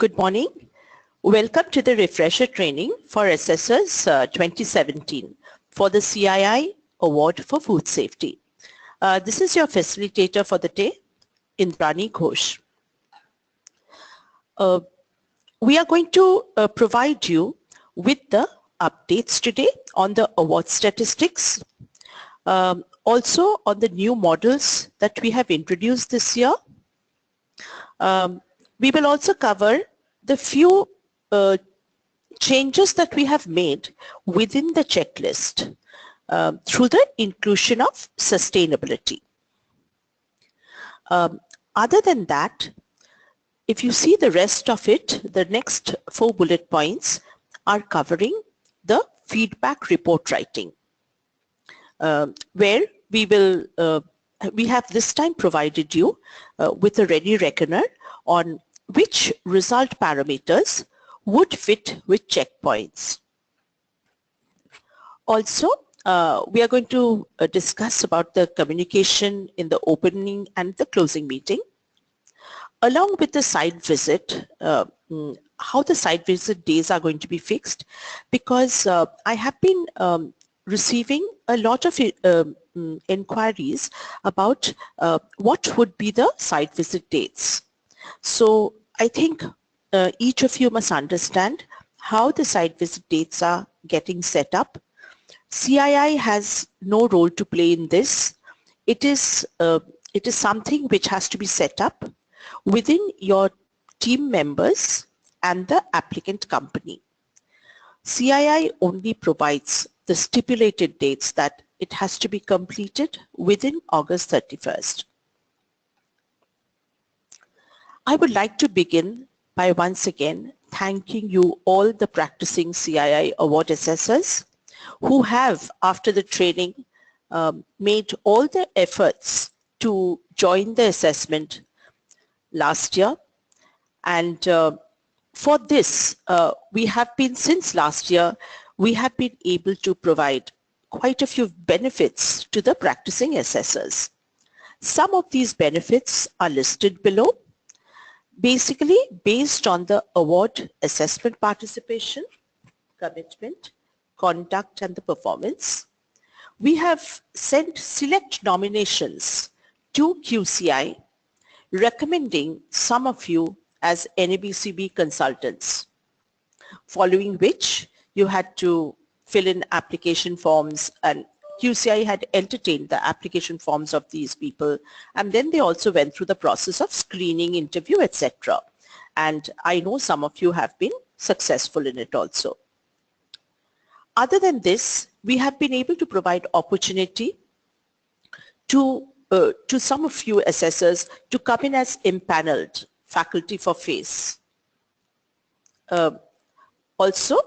Good morning. Welcome to the refresher training for assessors 2017 for the CII Award for Food Safety. This is your facilitator for the day, Indrani Ghosh. We are going to provide you with the updates today on the award statistics, also on the new models that we have introduced this year. We will also cover the few changes that we have made within the checklist through the inclusion of sustainability. Other than that, if you see the rest of it, the next 4 bullet points are covering the feedback report writing, where we have this time provided you with a ready reckoner on which result parameters would fit with checkpoints. Also, we are going to discuss about the communication in the opening and the closing meeting, along with the site visit, how the site visit days are going to be fixed, because I have been receiving a lot of inquiries about what would be the site visit dates. So I think each of you must understand how the site visit dates are getting set up. CII has no role to play in this. It is something which has to be set up within your team members and the applicant company. CII only provides the stipulated dates that it has to be completed within August 31st. I would like to begin by once again thanking you all the practicing CII award assessors who have, after the training, made all the efforts to join the assessment last year. And for this, we have been, since last year, we have been able to provide quite a few benefits to the practicing assessors. Some of these benefits are listed below. Basically, based on the award assessment participation, commitment, conduct, and the performance, we have sent select nominations to QCI, recommending some of you as NABCB consultants, following which you had to fill in application forms, and QCI had entertained the application forms of these people, and then they also went through the process of screening, interview, etc. And I know some of you have been successful in it also. Other than this, we have been able to provide opportunity to some of you assessors to come in as impaneled faculty for FACE. Also,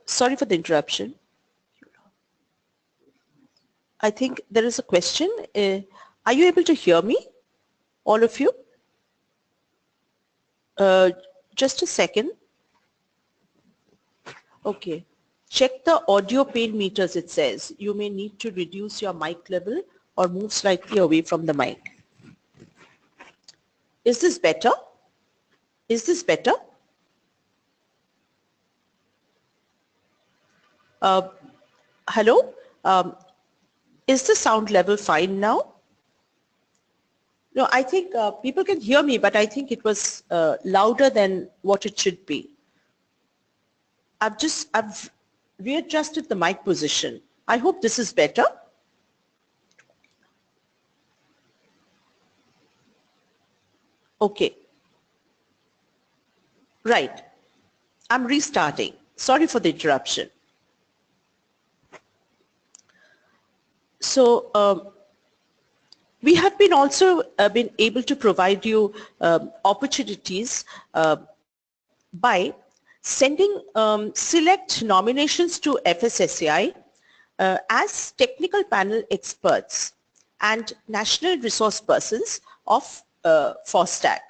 sorry for the interruption. I think there is a question. Are you able to hear me, all of you? Just a second. Okay. Check the audio pain meters, it says. You may need to reduce your mic level or move slightly away from the mic. Is this better? Is this better? Hello? Is the sound level fine now? No, I think people can hear me, but I think it was louder than what it should be. I've readjusted the mic position. I hope this is better. Okay. Right. I'm restarting. Sorry for the interruption. So we have been also been able to provide you opportunities by sending select nominations to FSSAI as technical panel experts and national resource persons of FOSTAC.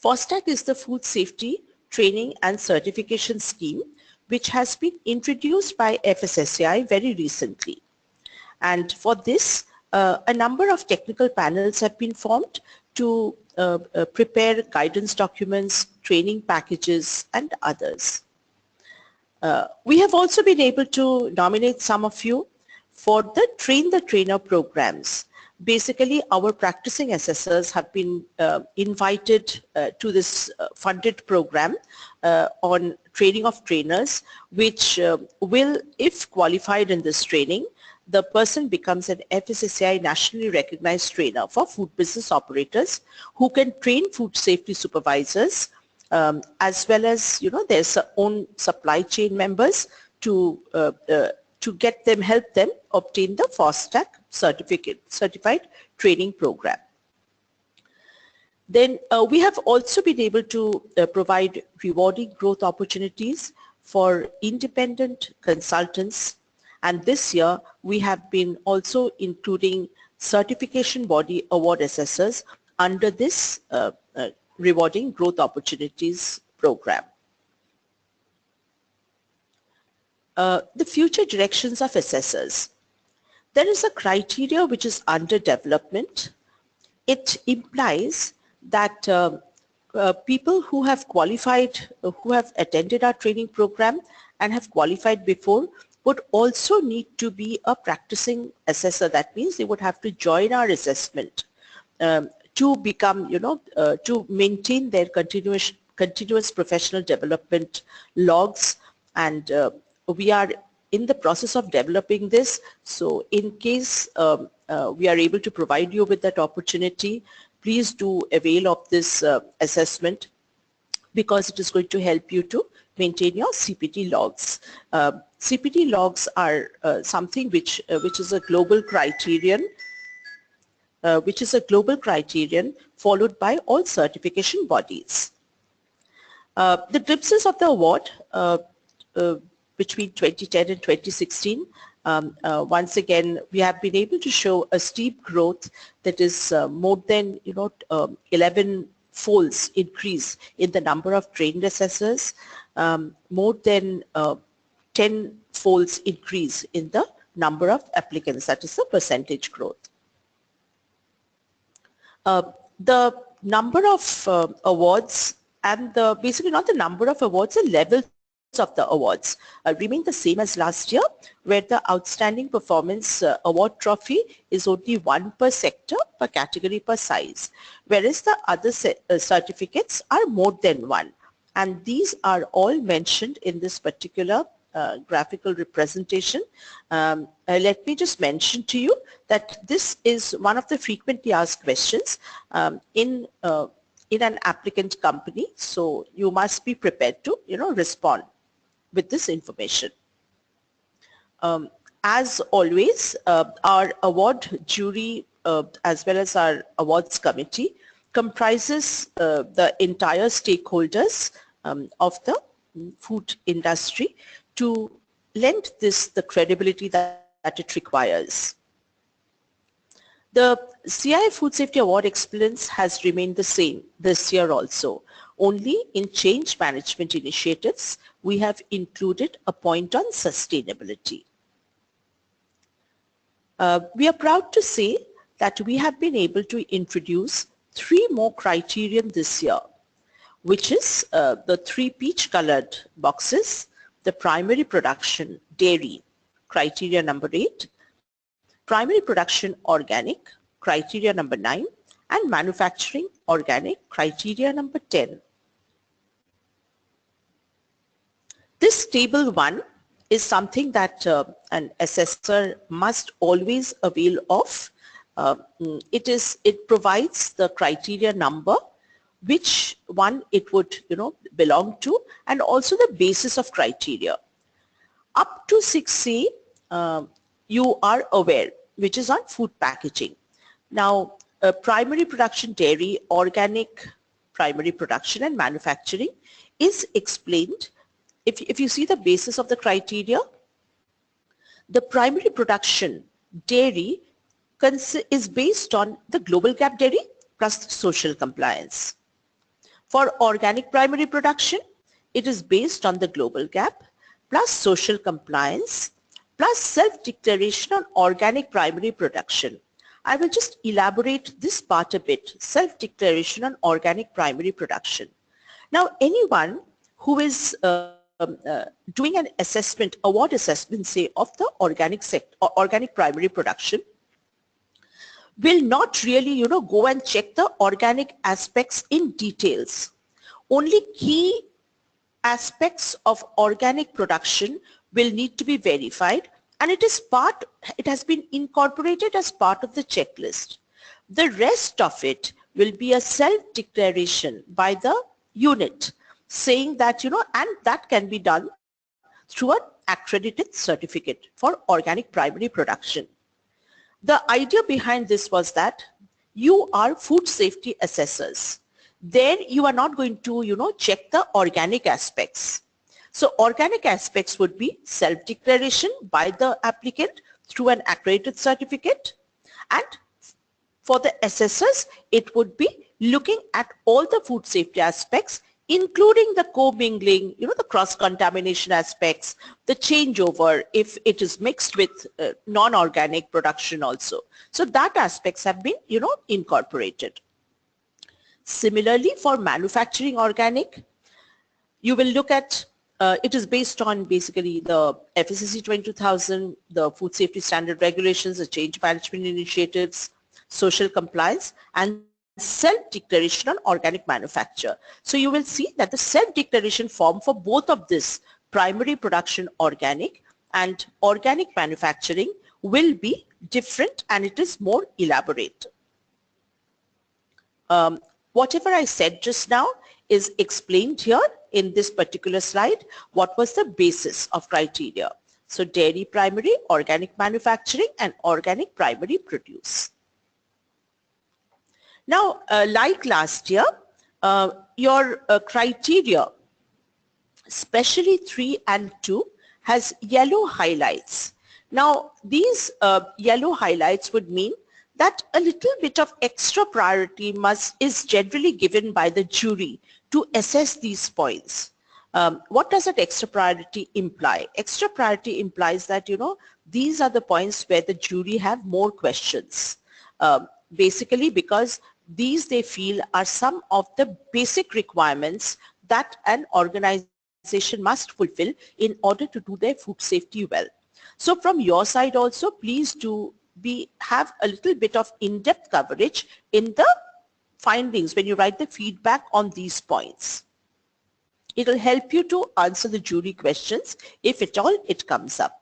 FOSTAC is the Food Safety Training and Certification Scheme, which has been introduced by FSSAI very recently. And for this, A number of technical panels have been formed to prepare guidance documents, training packages, and others. We have also been able to nominate some of you for the Train the Trainer programs. Basically, our practicing assessors have been invited to this funded program on training of trainers, which will, if qualified in this training, the person becomes an FSSAI nationally recognized trainer for food business operators who can train food safety supervisors, as well as, their own supply chain members to help them obtain the FOSTAC certified training program. Then we have also been able to provide rewarding growth opportunities for independent consultants, and this year we have been also including certification body award assessors under this rewarding growth opportunities program. The future directions of assessors. There is a criteria which is under development. It implies that people who have qualified, who have attended our training program and have qualified before would also need to be a practicing assessor. That means they would have to join our assessment to become, to maintain their continuous professional development logs, and we are in the process of developing this. So in case we are able to provide you with that opportunity, please do avail of this assessment, because it is going to help you to maintain your CPT logs. CPT logs are something which is a global criterion, followed by all certification bodies. The glimpses of the award between 2010 and 2016, once again, we have been able to show a steep growth that is more than 11 folds increase in the number of trained assessors, more than 10 folds increase in the number of applicants. That is the percentage growth. The number of awards and basically not the number of awards, the levels of the awards remain the same as last year, where the Outstanding Performance Award Trophy is only one per sector, per category, per size, whereas the other certificates are more than one. And these are all mentioned in this particular graphical representation. Let me just mention to you that this is one of the frequently asked questions in an applicant company, so you must be prepared to respond with this information. As always, our award jury as well as our awards committee comprises the entire stakeholders of the food industry to lend this the credibility that it requires. The CII Food Safety Award Excellence has remained the same this year also. Only in change management initiatives, we have included a point on sustainability. We are proud to say that we have been able to introduce 3 more criterion this year, which is the 3 peach-colored boxes: the primary production dairy, criteria number 8, primary production organic, criteria number 9, and manufacturing organic, criteria number 10. This table 1 is something that an assessor must always avail of. It provides the criteria number, which one it would belong to, and also the basis of criteria. Up to 6A you are aware, which is on food packaging. Now primary production dairy, organic primary production, and manufacturing is explained. If you see the basis of the criteria, the primary production dairy is based on the global gap dairy plus social compliance. For organic primary production, it is based on the global gap plus social compliance plus self-declaration on organic primary production. I will just elaborate this part a bit, self-declaration on organic primary production. Now, anyone who is doing an assessment, award assessment, say, of the organic sector or organic primary production, will not really, go and check the organic aspects in details. Only key aspects of organic production will need to be verified, and it has been incorporated as part of the checklist. The rest of it will be a self-declaration by the unit saying that, and that can be done through an accredited certificate for organic primary production. The idea behind this was that you are food safety assessors. There you are not going to, check the organic aspects. So organic aspects would be self-declaration by the applicant through an accredited certificate, and for the assessors, it would be looking at all the food safety aspects, including the co-mingling, the cross-contamination aspects, the changeover if it is mixed with non-organic production also. So that aspects have been, incorporated. Similarly, for manufacturing organic, you will look at, it is based on basically the FSSC 22000, the food safety standard regulations, the change management initiatives, social compliance, and self-declaration on organic manufacture. So you will see that the self-declaration form for both of this, primary production organic and organic manufacturing, will be different and it is more elaborate. Whatever I said just now is explained here in this particular slide. What was the basis of criteria? So dairy primary, organic manufacturing, and organic primary produce. Now, like last year, your criteria, especially 3 and 2, has yellow highlights. Now, these yellow highlights would mean that a little bit of extra priority is generally given by the jury to assess these points. What does that extra priority imply? Extra priority implies that, these are the points where the jury have more questions. Basically because these they feel are some of the basic requirements that an organization must fulfill in order to do their food safety well. So from your side also, please do have a little bit of in-depth coverage in the findings when you write the feedback on these points. It will help you to answer the jury questions if at all it comes up.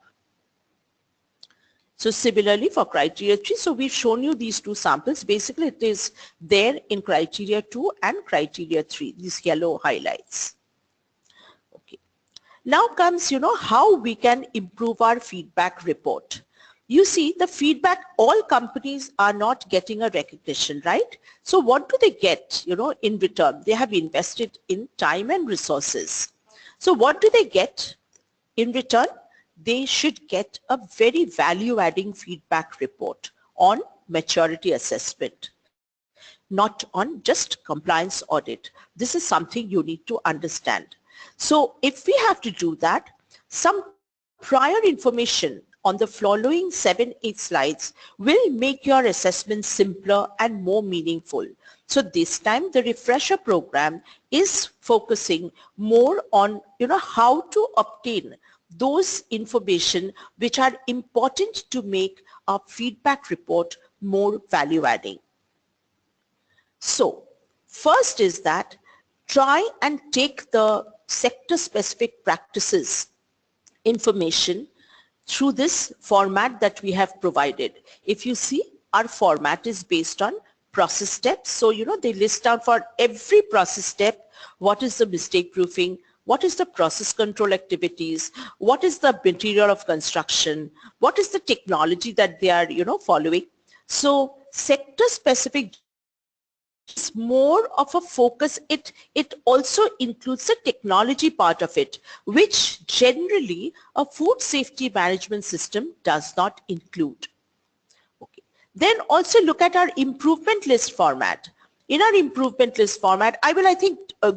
So similarly for criteria 3, so we've shown you these two samples. Basically it is there in criteria 2 and criteria 3, these yellow highlights. Okay. Now comes, how we can improve our feedback report. You see the feedback, all companies are not getting a recognition, right? So what do they get, in return? They have invested in time and resources. So what do they get in return? They should get a very value-adding feedback report on maturity assessment, not on just compliance audit. This is something you need to understand. So if we have to do that, some prior information on the following 7-8 slides will make your assessment simpler and more meaningful. So this time the refresher program is focusing more on, how to obtain those information which are important to make our feedback report more value-adding. So first is that try and take the sector-specific practices information through this format that we have provided. If you see, our format is based on process steps. So, they list down for every process step, what is the mistake proofing, what is the process control activities, what is the material of construction, what is the technology that they are, following. So sector-specific is more of a focus. It also includes the technology part of it, which generally a food safety management system does not include. Okay. Then also look at our improvement list format. In our improvement list format, I will,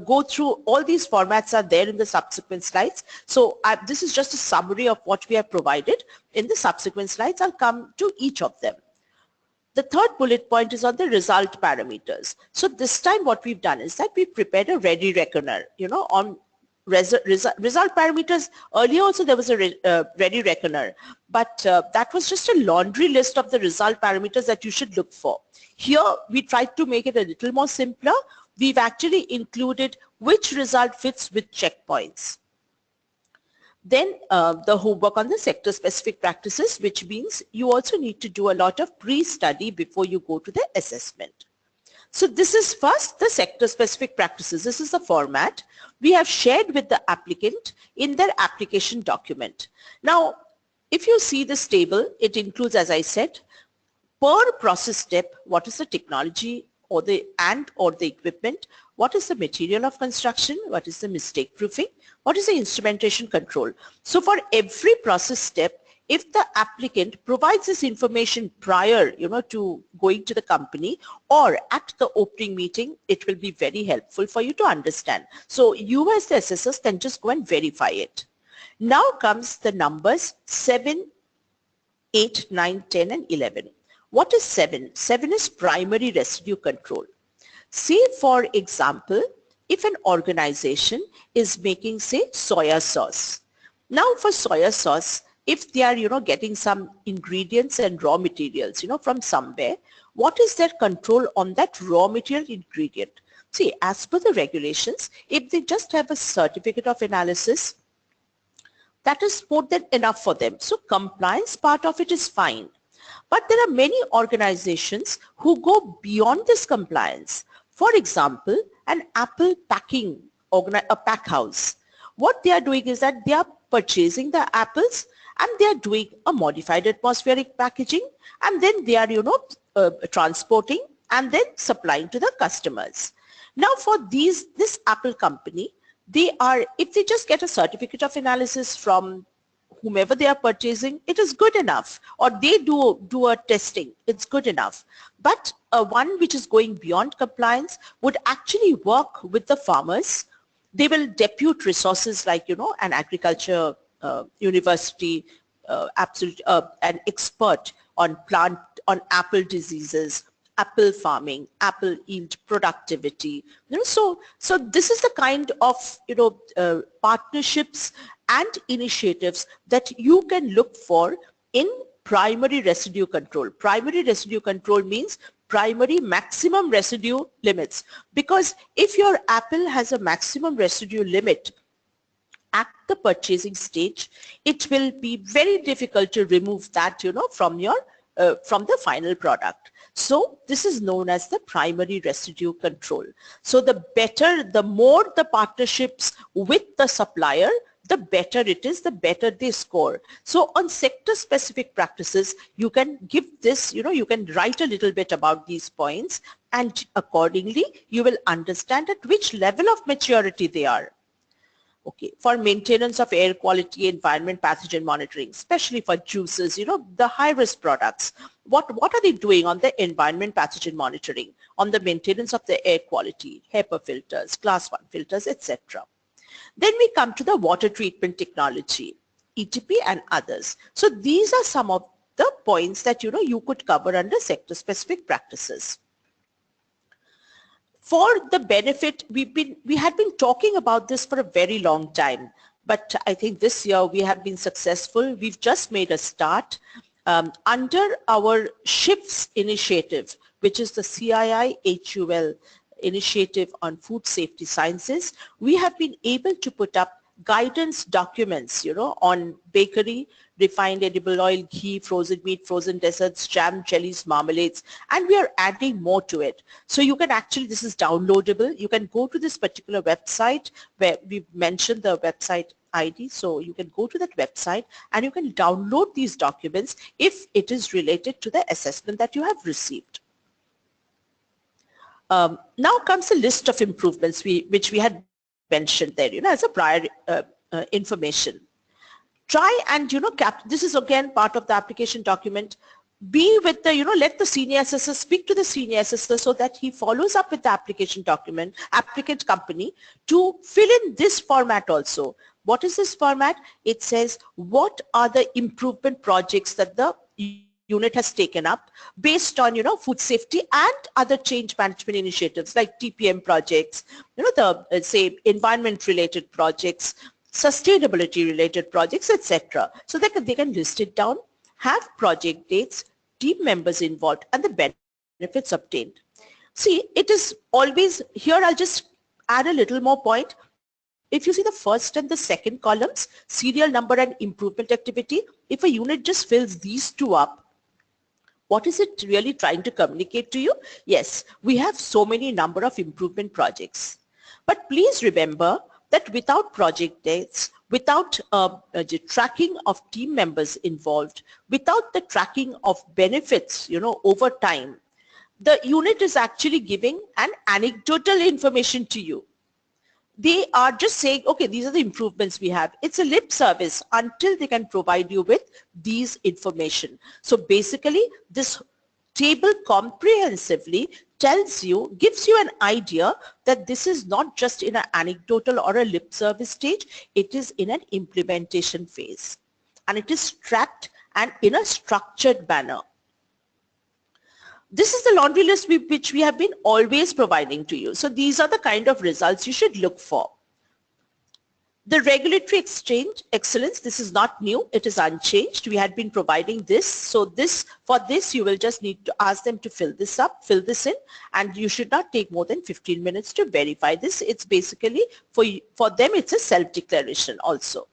go through all these formats are there in the subsequent slides. So this is just a summary of what we have provided. In the subsequent slides, I'll come to each of them. The third bullet point is on the result parameters. So this time what we've done is that we prepared a ready reckoner, on result parameters. Earlier also there was a ready reckoner, but that was just a laundry list of the result parameters that you should look for. Here we tried to make it a little more simpler. We've actually included which result fits with checkpoints. Then the homework on the sector specific practices, which means you also need to do a lot of pre-study before you go to the assessment. So this is first the sector specific practices. This is the format we have shared with the applicant in their application document. Now, if you see this table, it includes, as I said, per process step, what is the technology or the equipment, what is the material of construction, what is the mistake proofing, what is the instrumentation control. So for every process step, if the applicant provides this information prior, to going to the company or at the opening meeting, it will be very helpful for you to understand. So you as the assessors can just go and verify it. Now comes the numbers 7, 8, 9, 10 and 11. What is 7? 7 is primary residue control. Say for example, if an organization is making, say, soya sauce. Now for soya sauce, if they are, getting some ingredients and raw materials, from somewhere, what is their control on that raw material ingredient? See, as per the regulations, if they just have a certificate of analysis, that is more than enough for them. So compliance part of it is fine. But there are many organizations who go beyond this compliance. For example, an apple packing, a pack house. What they are doing is that they are purchasing the apples and they are doing a modified atmospheric packaging, and then they are, transporting and then supplying to the customers. Now for this Apple company, if they just get a certificate of analysis from whomever they are purchasing, it is good enough, or they do a testing, it's good enough. But one which is going beyond compliance would actually work with the farmers. They will depute resources like, an agriculture university, an expert on apple diseases, apple farming, apple yield productivity. So this is the kind of partnerships and initiatives that you can look for in primary residue control. Primary residue control means primary maximum residue limits, because if your apple has a maximum residue limit at the purchasing stage, it will be very difficult to remove that from the final product. So this is known as the primary residue control. So the more the partnerships with the supplier, the better it is, the better they score. So on sector specific practices, you can give this, you can write a little bit about these points, and accordingly you will understand at which level of maturity they are. Okay, for maintenance of air quality, environment pathogen monitoring, especially for juices, the high-risk products, what are they doing on the environment pathogen monitoring, on the maintenance of the air quality, HEPA filters, class 1 filters, etc. Then we come to the water treatment technology, ETP and others. So these are some of the points that you could cover under sector-specific practices. For the benefit, we had been talking about this for a very long time, but I think this year we have been successful. We've just made a start under our SHIFTS initiative, which is the CII-HUL initiative on food safety sciences. We have been able to put up guidance documents, on bakery, refined edible oil, ghee, frozen meat, frozen desserts, jam, jellies, marmalades, and we are adding more to it. So you can actually, this is downloadable. You can go to this particular website where we've mentioned the website ID. So you can go to that website and you can download these documents if it is related to the assessment that you have received. Now comes a list of improvements which we had mentioned there, as a prior information. Try and, this is again part of the application document. Be with the, let the senior assessor speak to the senior assessor so that he follows up with the application document, applicant company, to fill in this format also. What is this format? It says, what are the improvement projects that the unit has taken up based on, food safety and other change management initiatives like TPM projects, the say environment related projects, sustainability related projects, etc. So they can list it down, have project dates, team members involved, and the benefits obtained. See, it is always here. I'll just add a little more point. If you see the first and the second columns, serial number and improvement activity, if a unit just fills these two up, what is it really trying to communicate to you? Yes, we have so many number of improvement projects. But please remember that without project dates, without the tracking of team members involved, without the tracking of benefits, over time, the unit is actually giving an anecdotal information to you. They are just saying, okay, these are the improvements we have. It's a lip service until they can provide you with these information. So basically, this table comprehensively tells you, gives you an idea that this is not just in an anecdotal or a lip service stage, it is in an implementation phase. And it is tracked and in a structured manner. This is the laundry list which we have been always providing to you. So these are the kind of results you should look for. The regulatory excellence, this is not new. It is unchanged. We had been providing this. So for this, you will just need to ask them to fill this in, and you should not take more than 15 minutes to verify this. It's basically, for them, it's a self-declaration also.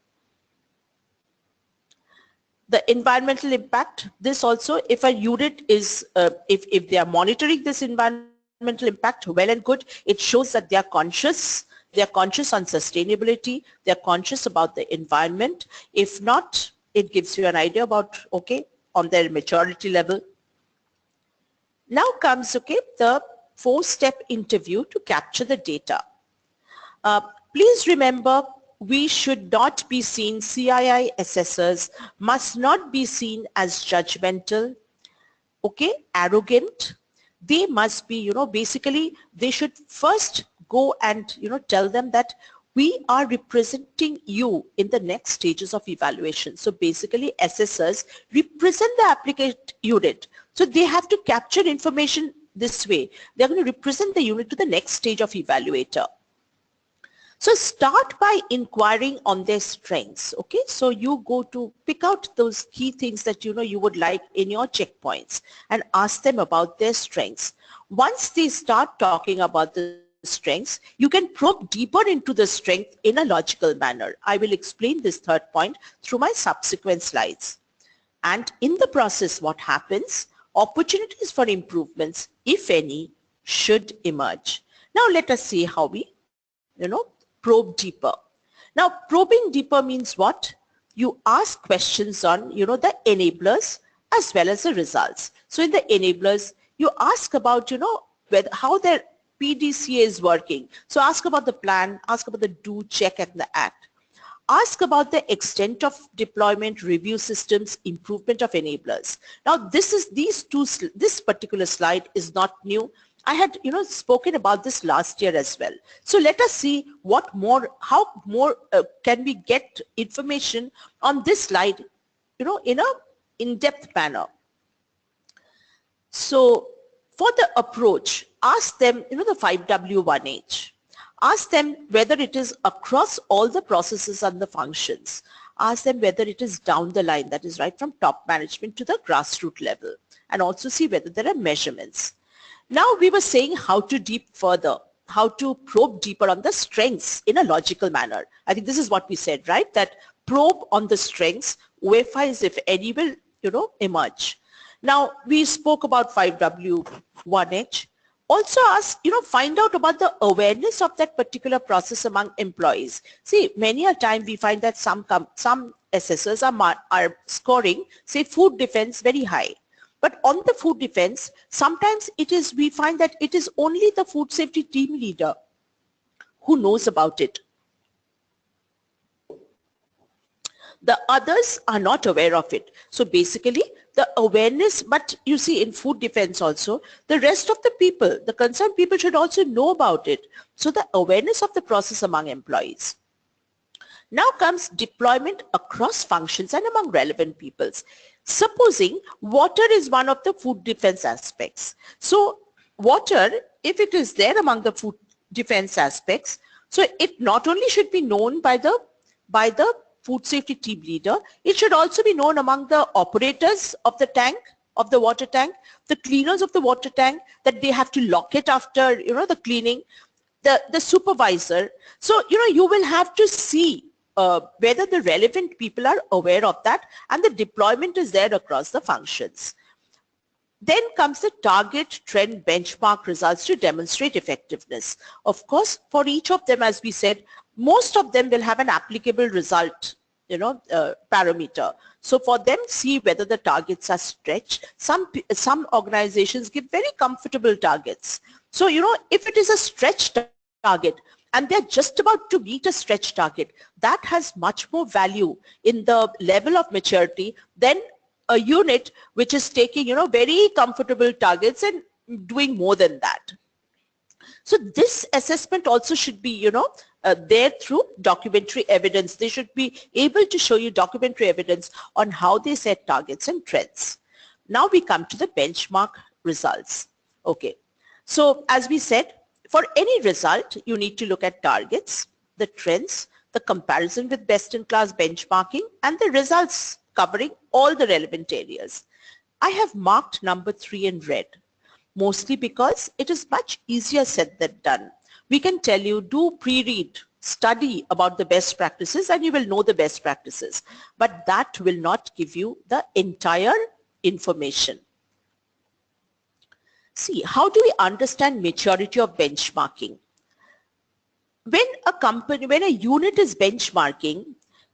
The environmental impact, this also, if a unit is, if they are monitoring this environmental impact, well and good, it shows that they are conscious on sustainability, they are conscious about the environment. If not, it gives you an idea about, okay, on their maturity level. Now comes, okay, the 4-step interview to capture the data. Please remember, we should not be seen, CII assessors must not be seen as judgmental, okay, arrogant. They must be, basically they should first go and, tell them that we are representing you in the next stages of evaluation. So basically assessors represent the applicant unit. So they have to capture information this way. They're going to represent the unit to the next stage of evaluator. So start by inquiring on their strengths, okay? So you go to pick out those key things that you would like in your checkpoints and ask them about their strengths. Once they start talking about the strengths, you can probe deeper into the strength in a logical manner. I will explain this third point through my subsequent slides. And in the process, what happens? Opportunities for improvements, if any, should emerge. Now let us see how we, probe deeper. Now, probing deeper means what? You ask questions on, the enablers as well as the results. So in the enablers, you ask about, how their PDCA is working. So ask about the plan, ask about the do, check, and the act. Ask about the extent of deployment, review systems, improvement of enablers. Now, this particular slide is not new. I had, spoken about this last year as well. So let us see how more can we get information on this slide, in a in-depth manner. So for the approach, ask them, the 5W1H. Ask them whether it is across all the processes and the functions. Ask them whether it is down the line, that is right from top management to the grassroots level, and also see whether there are measurements. Now we were saying how to probe deeper on the strengths in a logical manner. I think this is what we said, right? That probe on the strengths, OFIs, if any, will, emerge. Now we spoke about 5W1H. Also ask, find out about the awareness of that particular process among employees. See, many a time we find that some assessors are scoring, say, food defense very high. But on the food defense, sometimes we find that it is only the food safety team leader who knows about it. The others are not aware of it. So basically the awareness, but you see in food defense also, the rest of the people, the concerned people should also know about it. So the awareness of the process among employees. Now comes deployment across functions and among relevant peoples. Supposing water is one of the food defense aspects. So water, if it is there among the food defense aspects, so it not only should be known by the food safety team leader, it should also be known among the operators of the tank, of the water tank, the cleaners of the water tank, that they have to lock it after, the cleaning, the supervisor. So, you will have to see whether the relevant people are aware of that and the deployment is there across the functions. Then comes the target trend benchmark results to demonstrate effectiveness. Of course, for each of them, as we said, most of them will have an applicable result, parameter. So for them, see whether the targets are stretched. Some organizations give very comfortable targets. So, if it is a stretched target, and they're just about to meet a stretch target, that has much more value in the level of maturity than a unit which is taking, very comfortable targets and doing more than that. So this assessment also should be, there through documentary evidence. They should be able to show you documentary evidence on how they set targets and trends. Now we come to the benchmark results. Okay. So as we said, for any result, you need to look at targets, the trends, the comparison with best-in-class benchmarking, and the results covering all the relevant areas. I have marked number 3 in red, mostly because it is much easier said than done. We can tell you, do pre-read, study about the best practices, and you will know the best practices. But that will not give you the entire information. See, how do we understand maturity of benchmarking? When a unit is benchmarking,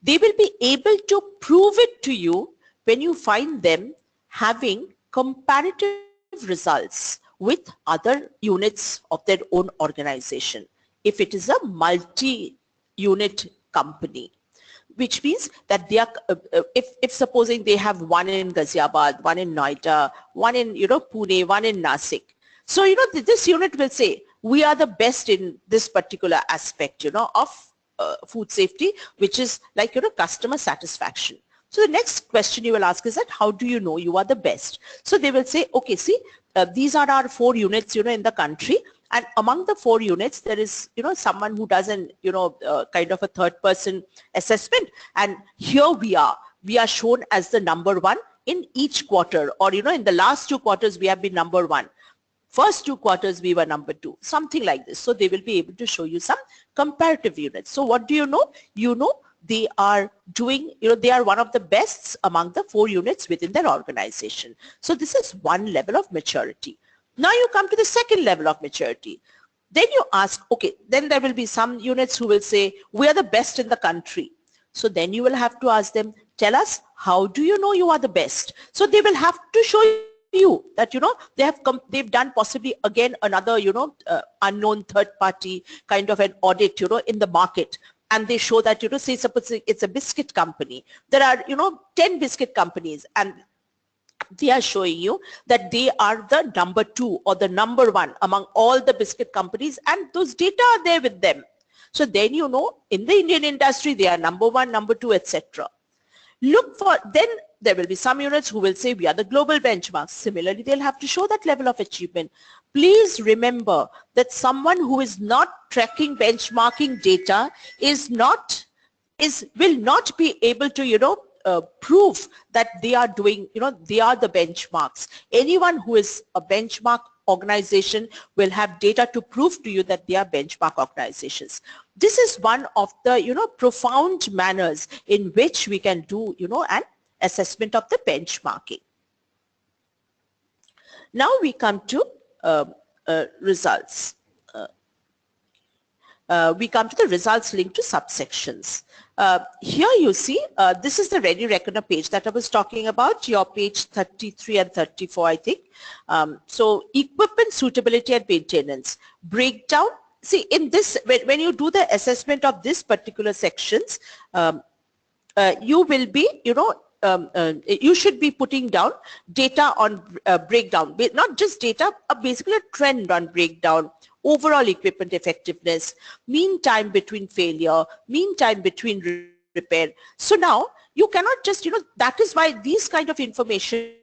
they will be able to prove it to you when you find them having comparative results with other units of their own organization. If it is a multi-unit company, which means that they are, if supposing they have one in Ghaziabad, one in Noida, one in, Pune, one in Nasik. So, this unit will say, we are the best in this particular aspect, of food safety, which is like, customer satisfaction. So the next question you will ask is that, how do you know you are the best? So they will say, okay, see, these are our 4 units, in the country. And among the 4 units, there is, someone who does an, kind of a third person assessment. And here we are shown as the number 1 in each quarter, or, in the last 2 quarters, we have been number 1. First 2 quarters, we were number 2, something like this. So they will be able to show you some comparative units. So what do you know? You know they are doing, they are one of the bests among the 4 units within their organization. So this is one level of maturity. Now you come to the second level of maturity. Then you ask, okay, then there will be some units who will say, we are the best in the country. So then you will have to ask them, tell us, how do you know you are the best? So they will have to show you that, they've done possibly again another, unknown third party kind of an audit, in the market. And they show that, say suppose it's a biscuit company. There are, 10 biscuit companies, and they are showing you that they are the number 2 or the number 1 among all the biscuit companies, and those data are there with them. So then in the Indian industry, they are number 1, number 2, etc. Then there will be some units who will say we are the global benchmarks. Similarly, they'll have to show that level of achievement. Please remember that someone who is not tracking benchmarking data will not be able to, prove that they are doing, they are the benchmarks. Anyone who is a benchmark organization will have data to prove to you that they are benchmark organizations. This is one of the, profound manners in which we can do, an assessment of the benchmarking. Now we come to results. We come to the results linked to subsections. Here you see, this is the Ready Reckoner page that I was talking about, your page 33 and 34, I think. So equipment suitability and maintenance. Breakdown. See, in this, when you do the assessment of this particular sections, you will be, you should be putting down data on breakdown, not just data, basically a trend on breakdown, overall equipment effectiveness, mean time between failure, mean time between repair. So now You cannot just, that is why these kind of information,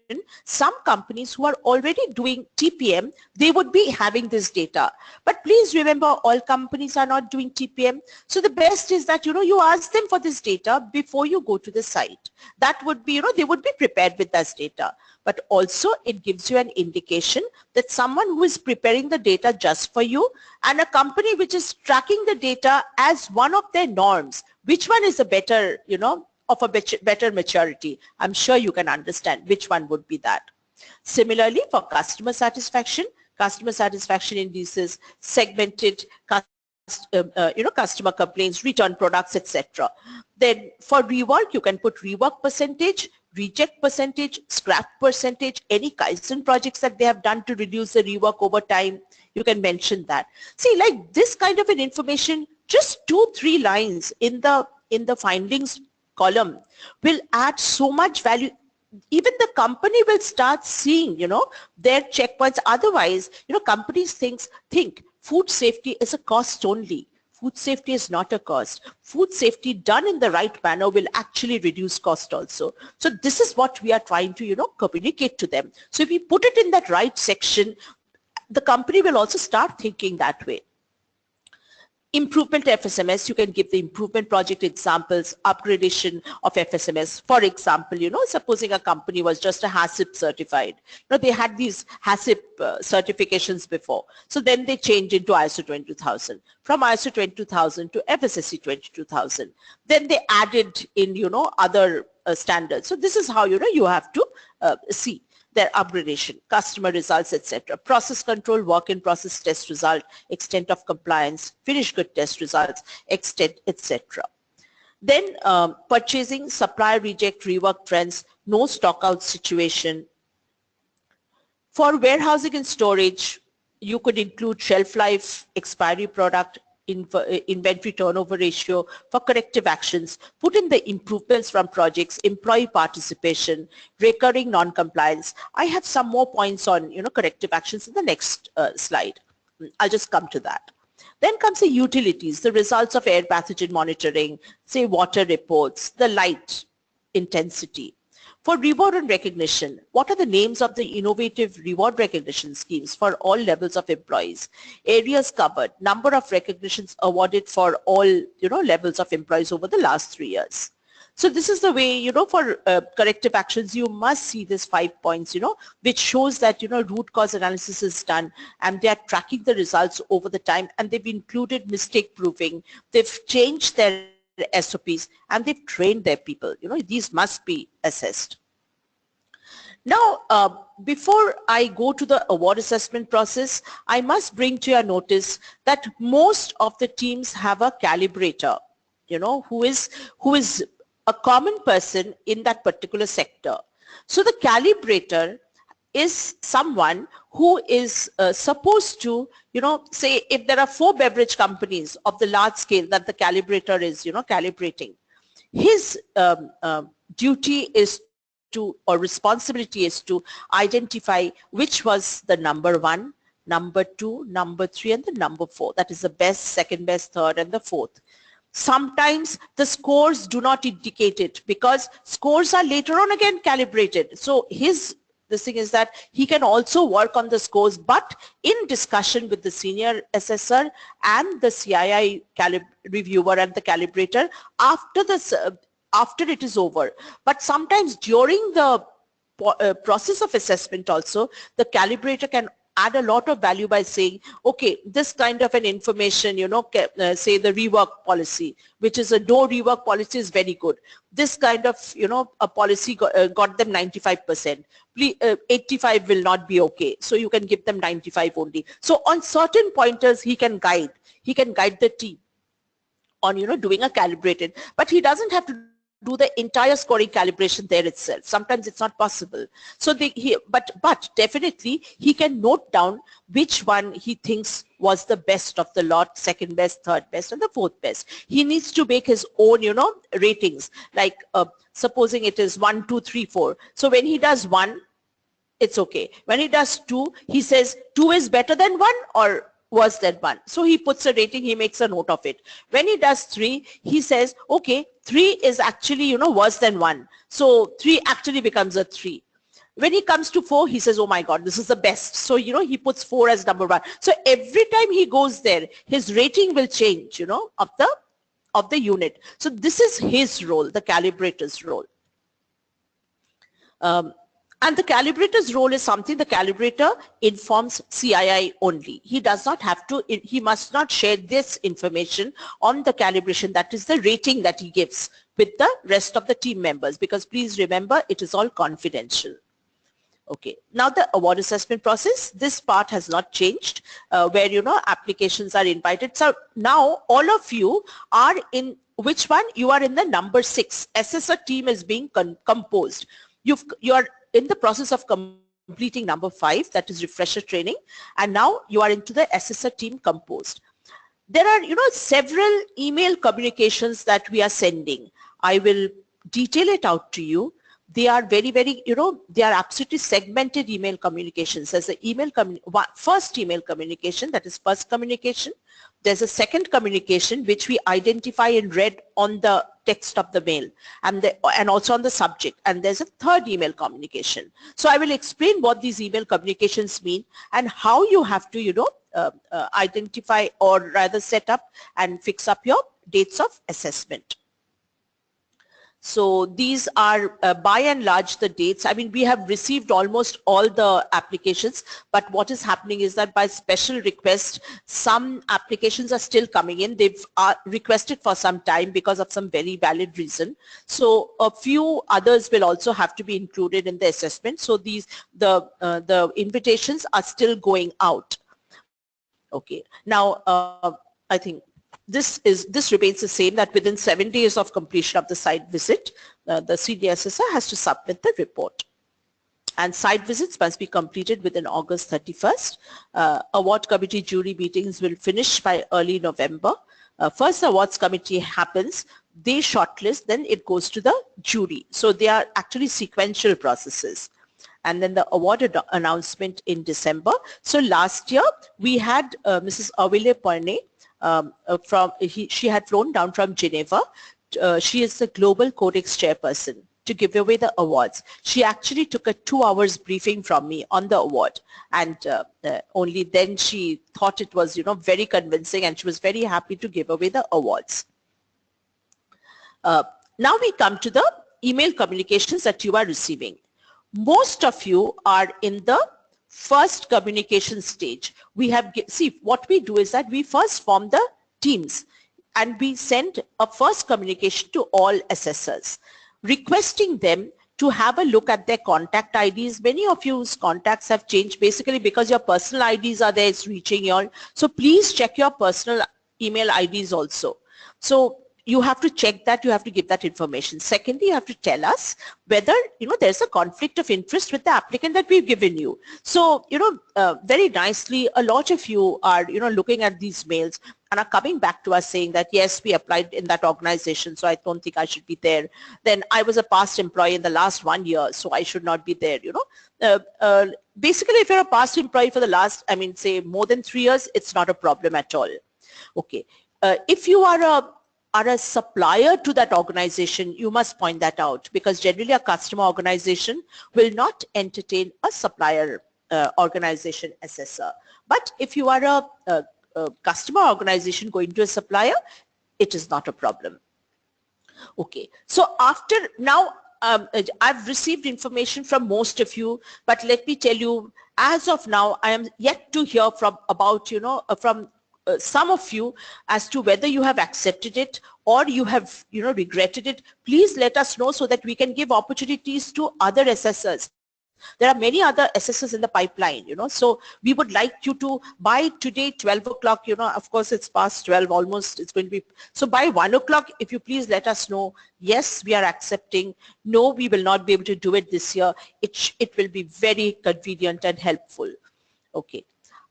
some companies who are already doing TPM, they would be having this data. But please remember, all companies are not doing TPM. So the best is that, you ask them for this data before you go to the site. That would be, they would be prepared with this data. But also it gives you an indication that someone who is preparing the data just for you and a company which is tracking the data as one of their norms, which one is a better, of a better maturity? I'm sure you can understand which one would be that. Similarly, for customer satisfaction indices, segmented, customer complaints, return products, etc. Then for rework, you can put rework percentage, reject percentage, scrap percentage, any Kaizen projects that they have done to reduce the rework over time. You can mention that. See, like this kind of an information, just 2-3 lines in the findings column will add so much value. Even the company will start seeing, their checkpoints. Otherwise, companies think food safety is a cost only. Food safety is not a cost. Food safety done in the right manner will actually reduce cost also. So this is what we are trying to, communicate to them. So if we put it in that right section, the company will also start thinking that way. Improvement FSMS, you can give the improvement project examples, upgradation of FSMS. For example, supposing a company was just a HACCP certified. They had these HACCP certifications before. So then they changed into ISO 22000. From ISO 22000 to FSSC 22000. Then they added in, other standards. So this is how, you have to see their upgradation, customer results, etc. Process control, work in process test result, extent of compliance, finished good test results, extent, etc. Then purchasing, supplier reject, rework trends, no stock out situation. For warehousing and storage, you could include shelf life, expiry product, inventory turnover ratio. For corrective actions, put in the improvements from projects, employee participation, recurring non-compliance. I have some more points on, corrective actions in the next slide. I'll just come to that. Then comes the utilities, the results of air pathogen monitoring, say water reports, the light intensity. For reward and recognition, what are the names of the innovative reward recognition schemes for all levels of employees? Areas covered, number of recognitions awarded for all, levels of employees over the last 3 years. So this is the way, for corrective actions, you must see these 5 points, which shows that, root cause analysis is done and they are tracking the results over the time, and they've included mistake proofing. They've changed their SOPs and they've trained their people. These must be assessed. Now, before I go to the award assessment process, I must bring to your notice that most of the teams have a calibrator, who is a common person in that particular sector. So the calibrator is someone who is supposed to, say if there are 4 beverage companies of the large scale that the calibrator is, calibrating, his duty is to, or responsibility is to identify which was the number 1, number 2, number 3, and the number 4. That is the best, second best, third, and the fourth. Sometimes the scores do not indicate it because scores are later on again calibrated. So the thing is that he can also work on the scores, but in discussion with the senior assessor and the CII reviewer and the calibrator after it is over. But sometimes during the process of assessment also, the calibrator can add a lot of value by saying, okay, this kind of an information, say the rework policy, which is a no rework policy, is very good. This kind of, a policy got them 95%. 85 will not be okay. So you can give them 95 only. So on certain pointers, he can guide the team on, doing a calibrated, but he doesn't have to do the entire scoring calibration there itself. Sometimes it's not possible. So but definitely he can note down which one he thinks was the best of the lot, second best, third best, and the fourth best. He needs to make his own, ratings, like supposing it is 1, 2, 3, 4. So when he does 1, it's okay. When he does 2, he says 2 is better than 1, or worse than 1. So he puts a rating, he makes a note of it. When he does 3, he says, okay, 3 is actually, worse than 1. So 3 actually becomes a 3. When he comes to 4, he says, oh my God, this is the best. So, he puts 4 as number 1. So every time he goes there, his rating will change, of the unit. So this is his role, the calibrator's role. And the calibrator's role is something the calibrator informs CII only. He does not have to, he must not share this information on the calibration, that is the rating that he gives, with the rest of the team members, because please remember, it is all confidential. Okay, now the award assessment process, this part has not changed, where, applications are invited. So now all of you are in, which one? You are in the number 6. Assessor team is being composed. You are in the process of completing number 5, that is refresher training, and now you are into the assessor team composed. There are, several email communications that we are sending. I will detail it out to you. They are very, very, they are absolutely segmented email communications. There's the first email communication, that is first communication. There's a second communication which we identify in red on the text of the mail, and also on the subject. And there's a third email communication. So I will explain what these email communications mean and how you have to, identify, or rather set up and fix up your dates of assessment. So these are by and large the dates. I mean, we have received almost all the applications, but what is happening is that by special request, some applications are still coming in. They've requested for some time because of some very valid reason. So a few others will also have to be included in the assessment. So the invitations are still going out. Okay. Now, I think this remains the same, that within 7 days of completion of the site visit, the senior assessor has to submit the report. And site visits must be completed within August 31st. Award committee jury meetings will finish by early November. First, the awards committee happens, they shortlist, then it goes to the jury. So they are actually sequential processes. And then the award announcement in December. So last year we had Mrs. Awile Poirne, she had flown down from Geneva. She is the Global Codex chairperson to give away the awards. She actually took a 2 hours briefing from me on the award, and only then she thought it was, very convincing, and she was very happy to give away the awards. Now we come to the email communications that you are receiving. Most of you are in the first communication stage. We have, see, what we do is that we first form the teams and we send a first communication to all assessors, requesting them to have a look at their contact IDs. Many of you's contacts have changed basically because your personal IDs are there, it's reaching you all. So please check your personal email IDs also. So you have to check that, you have to give that information. Secondly, you have to tell us whether, there's a conflict of interest with the applicant that we've given you. So, very nicely, a lot of you are, looking at these mails and are coming back to us saying that, yes, we applied in that organization, so I don't think I should be there. Then I was a past employee in the last 1 year, so I should not be there, Basically, if you're a past employee for the last, say more than 3 years, it's not a problem at all. Okay. If you are a supplier to that organization, you must point that out, because generally a customer organization will not entertain a supplier organization assessor. But if you are a customer organization going to a supplier, it is not a problem. Okay, so after now, I've received information from most of you, but let me tell you, as of now, I am yet to hear from some of you as to whether you have accepted it or you have, regretted it. Please let us know so that we can give opportunities to other assessors. There are many other assessors in the pipeline, so we would like you to, by today, 12 o'clock, of course it's past 12 almost, it's going to be, so by 1 o'clock, if you please let us know, yes, we are accepting, no, we will not be able to do it this year. It will be very convenient and helpful. Okay.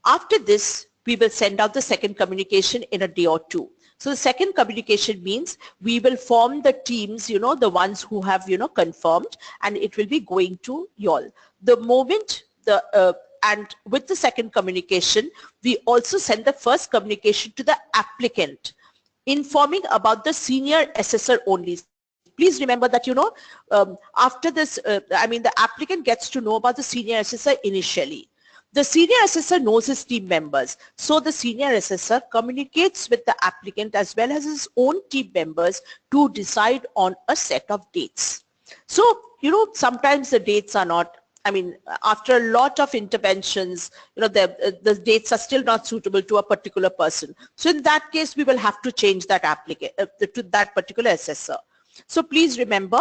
After this, we will send out the second communication in a day or two. So the second communication means we will form the teams, the ones who have, confirmed, and it will be going to y'all. The moment and with the second communication, we also send the first communication to the applicant, informing about the senior assessor only. Please remember that, after this, the applicant gets to know about the senior assessor initially. The senior assessor knows his team members. So the senior assessor communicates with the applicant as well as his own team members to decide on a set of dates. So, sometimes the dates are not, after a lot of interventions, the dates are still not suitable to a particular person. So in that case, we will have to change that applicant to that particular assessor. So please remember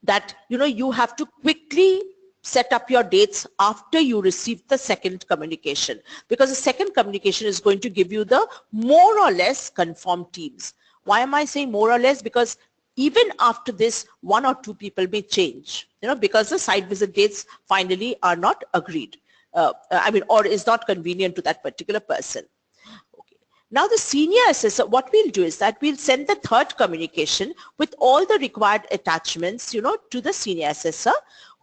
that, you have to quickly set up your dates after you receive the second communication, because the second communication is going to give you the more or less confirmed teams. Why am I saying more or less? Because even after this, one or two people may change, because the site visit dates finally are not agreed, or is not convenient to that particular person. Okay. Now the senior assessor, what we'll do is that we'll send the third communication with all the required attachments, to the senior assessor,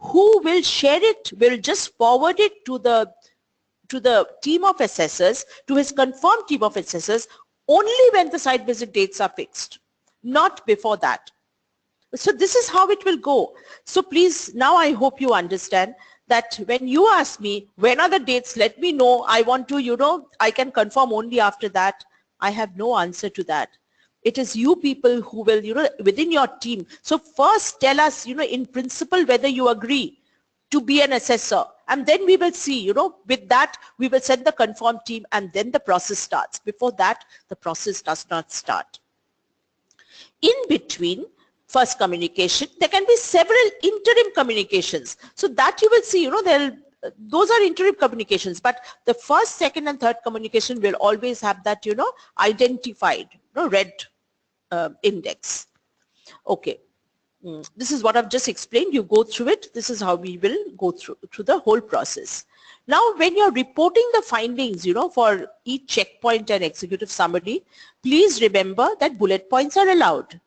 who will share it, will just forward it to the team of assessors, to his confirmed team of assessors, only when the site visit dates are fixed, not before that. So this is how it will go. So please, now I hope you understand that when you ask me, when are the dates, let me know, I want to, I can confirm only after that. I have no answer to that. It is you people who will, within your team. So first tell us, in principle, whether you agree to be an assessor. And then we will see, with that, we will send the confirmed team and then the process starts. Before that, the process does not start. In between first communication, there can be several interim communications. So that you will see, those are interim communications, but the first, second and third communication will always have that, identified, red index. Okay. This is what I've just explained. You go through it. This is how we will go through the whole process. Now, when you're reporting the findings, for each checkpoint and executive summary, please remember that bullet points are allowed.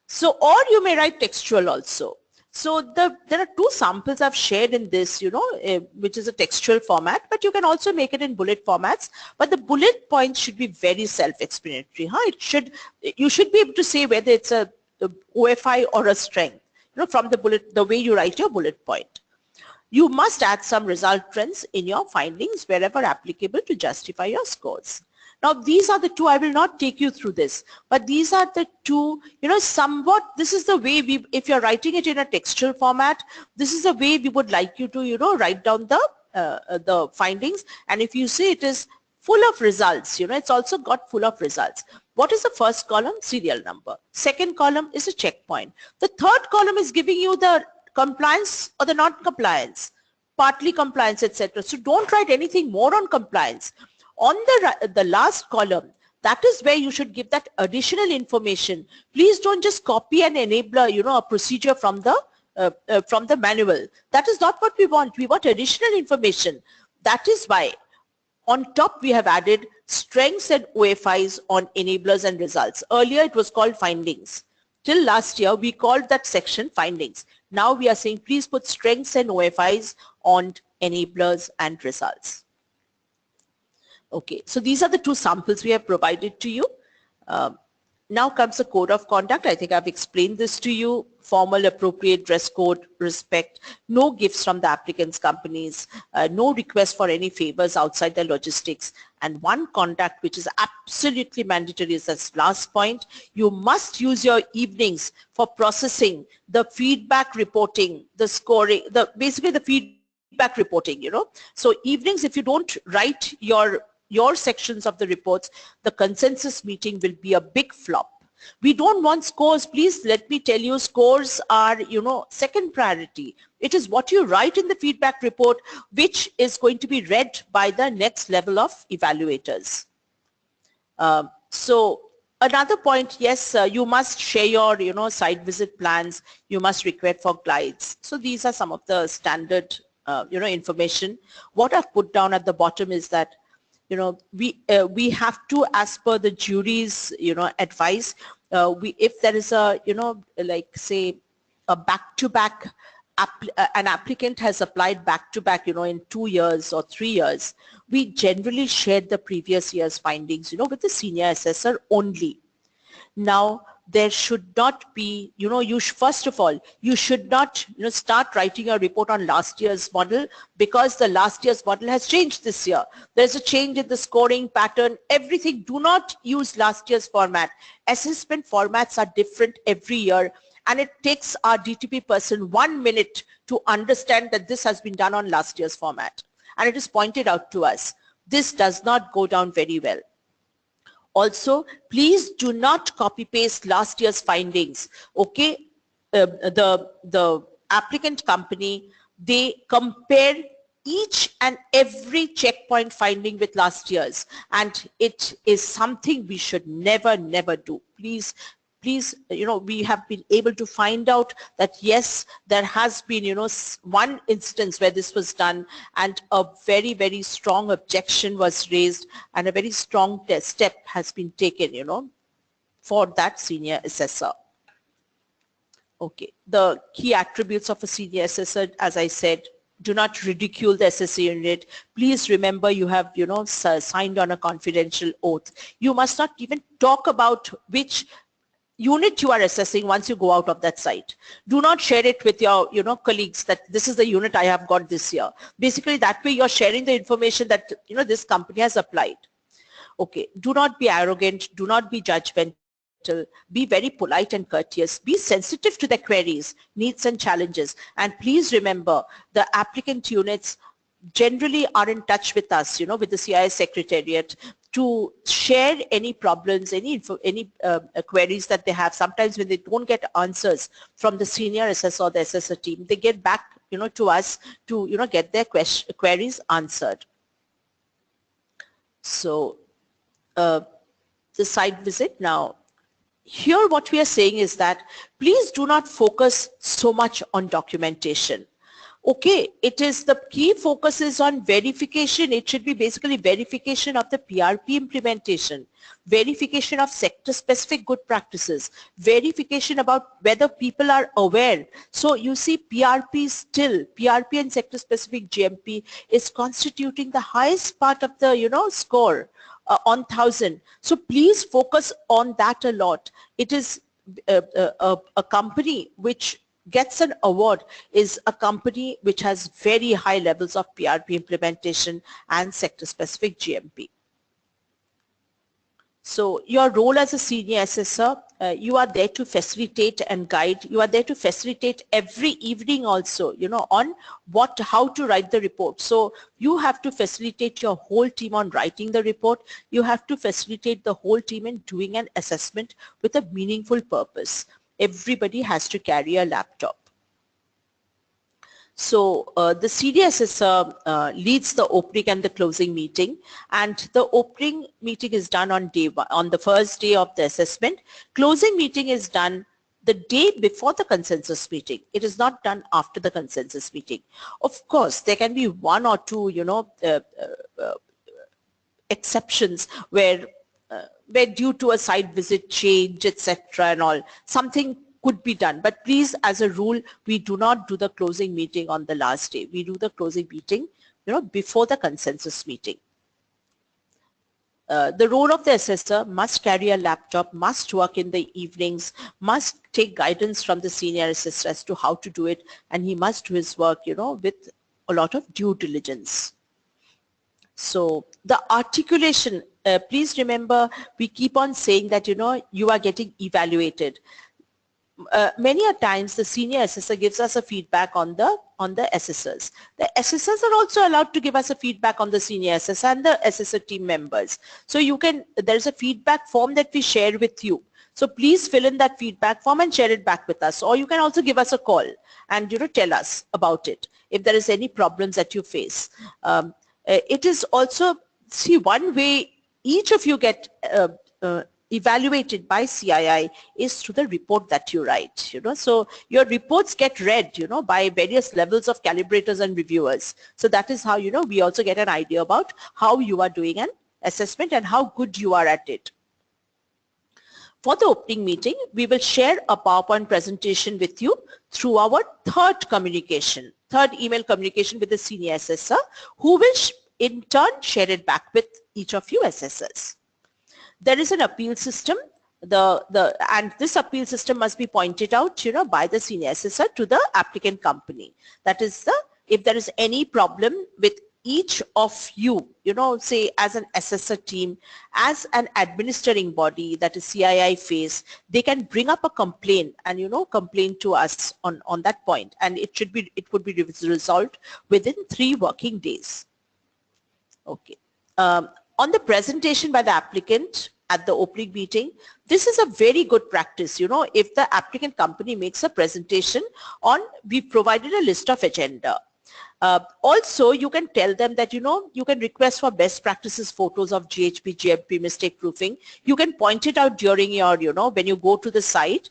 So, or you may write textual also. So there are two samples I've shared in this, which is a textual format, but you can also make it in bullet formats. But the bullet points should be very self-explanatory. You should be able to say whether it's a OFI or a strength, from the way you write your bullet point. You must add some result trends in your findings wherever applicable to justify your scores. Now, these are the two. I will not take you through this, but these are the two, somewhat, this is the way if you're writing it in a textual format, this is the way we would like you to, write down the findings. And if you see it is full of results, it's also got full of results. What is the first column? Serial number. Second column is a checkpoint. The third column is giving you the compliance or the non-compliance, partly compliance, etc. So don't write anything more on compliance. On the last column, that is where you should give that additional information. Please don't just copy an enabler, a procedure from the manual. That is not what we want. We want additional information. That is why on top we have added strengths and OFIs on enablers and results. Earlier it was called findings. Till last year we called that section findings. Now we are saying please put strengths and OFIs on enablers and results. Okay, so these are the two samples we have provided to you. Now comes the code of conduct. I think I've explained this to you. Formal, appropriate dress code, respect, no gifts from the applicants' companies, no request for any favors outside the logistics, and one conduct which is absolutely mandatory is this last point. You must use your evenings for processing the feedback reporting, the scoring, basically the feedback reporting, So evenings, if you don't write your sections of the reports, the consensus meeting will be a big flop. We don't want scores. Please let me tell you, scores are, second priority. It is what you write in the feedback report which is going to be read by the next level of evaluators. So another point, yes, you must share your, site visit plans. You must request for glides. So these are some of the standard, information. What I've put down at the bottom is that we have to, as per the jury's, advice, if there is a, like say a back-to-back an applicant has applied back to back, in 2 years or 3 years, we generally share the previous year's findings, with the senior assessor only. Now, there should not be, first of all, you should not, start writing a report on last year's model, because the last year's model has changed this year. There's a change in the scoring pattern, everything. Do not use last year's format. Assessment formats are different every year, and it takes our DTP person 1 minute to understand that this has been done on last year's format. And it is pointed out to us. This does not go down very well. Also, please do not copy paste last year's findings. Okay, the applicant company, they compare each and every checkpoint finding with last year's, and it is something we should never do. Please, we have been able to find out that yes, there has been, one instance where this was done, and a very strong objection was raised, and a very strong step has been taken, for that senior assessor. Okay, the key attributes of a senior assessor, as I said, do not ridicule the SSA unit. Please remember, you have, signed on a confidential oath. You must not even talk about which unit you are assessing once you go out of that site. Do not share it with your, colleagues that this is the unit I have got this year. Basically, that way you're sharing the information that, this company has applied. Okay, do not be arrogant, do not be judgmental, be very polite and courteous, be sensitive to the queries, needs and challenges. And please remember, the applicant units generally are in touch with us, with the CII Secretariat, to share any problems, any queries that they have. Sometimes when they don't get answers from the senior assessor or the assessor team, they get back, to us to, get their queries answered. So the site visit now. Here what we are saying is that please do not focus so much on documentation. Okay, it is the key focus is on verification. It should be basically verification of the PRP implementation, verification of sector-specific good practices, verification about whether people are aware. So you see, PRP and sector-specific GMP is constituting the highest part of the, score on 1,000. So please focus on that a lot. It is a company which gets an award is a company which has very high levels of PRP implementation and sector-specific GMP. So your role as a senior assessor, you are there to facilitate and guide. You are there to facilitate every evening also, on how to write the report. So you have to facilitate your whole team on writing the report. You have to facilitate the whole team in doing an assessment with a meaningful purpose. Everybody has to carry a laptop. So the senior assessor leads the opening and the closing meeting, and the opening meeting is done on day one, on the first day of the assessment. Closing meeting is done the day before the consensus meeting. It is not done after the consensus meeting. Of course, there can be one or two, exceptions where due to a site visit change, etc. and all, something could be done. But please, as a rule, we do not do the closing meeting on the last day. We do the closing meeting, before the consensus meeting. The role of the assessor: must carry a laptop, must work in the evenings, must take guidance from the senior assessor as to how to do it, and he must do his work, with a lot of due diligence. So the articulation, please remember, we keep on saying that, you are getting evaluated. Many a times the senior assessor gives us a feedback on the assessors. The assessors are also allowed to give us a feedback on the senior assessor and the assessor team members. So there's a feedback form that we share with you. So please fill in that feedback form and share it back with us. Or you can also give us a call and tell us about it if there is any problems that you face. It is also, see, one way each of you get evaluated by CII is through the report that you write, so your reports get read, by various levels of calibrators and reviewers. So that is how, we also get an idea about how you are doing an assessment and how good you are at it. for the opening meeting, we will share a PowerPoint presentation with you through our third email communication with the senior assessor, who will in turn share it back with each of you assessors. There is an appeal system. And this appeal system must be pointed out, by the senior assessor to the applicant company. That is, if there is any problem with each of you, say as an assessor team, as an administering body, that is CII phase, they can bring up a complaint and, complain to us on that point. And it would be resolved within 3 working days. Okay. On the presentation by the applicant at the opening meeting, this is a very good practice. If the applicant company makes a presentation we provided a list of agenda. Also, you can tell them that, you can request for best practices photos of GHP, GMP mistake proofing. You can point it out during your, when you go to the site,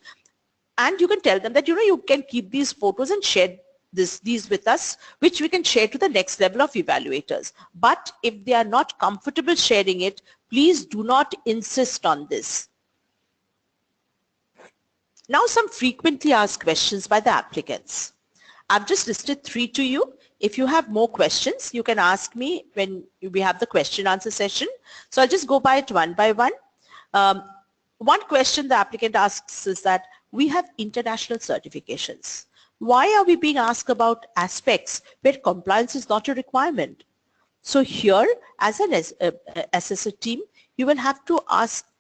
and you can tell them that, you can keep these photos and share these with us, which we can share to the next level of evaluators. But if they are not comfortable sharing it, please do not insist on this. Now, some frequently asked questions by the applicants. I've just listed 3 to you. If you have more questions, you can ask me when we have the question answer session. So I'll just go by it one by one. One question the applicant asks is that we have international certifications. Why are we being asked about aspects where compliance is not a requirement? So here, as an assessor team, you will have to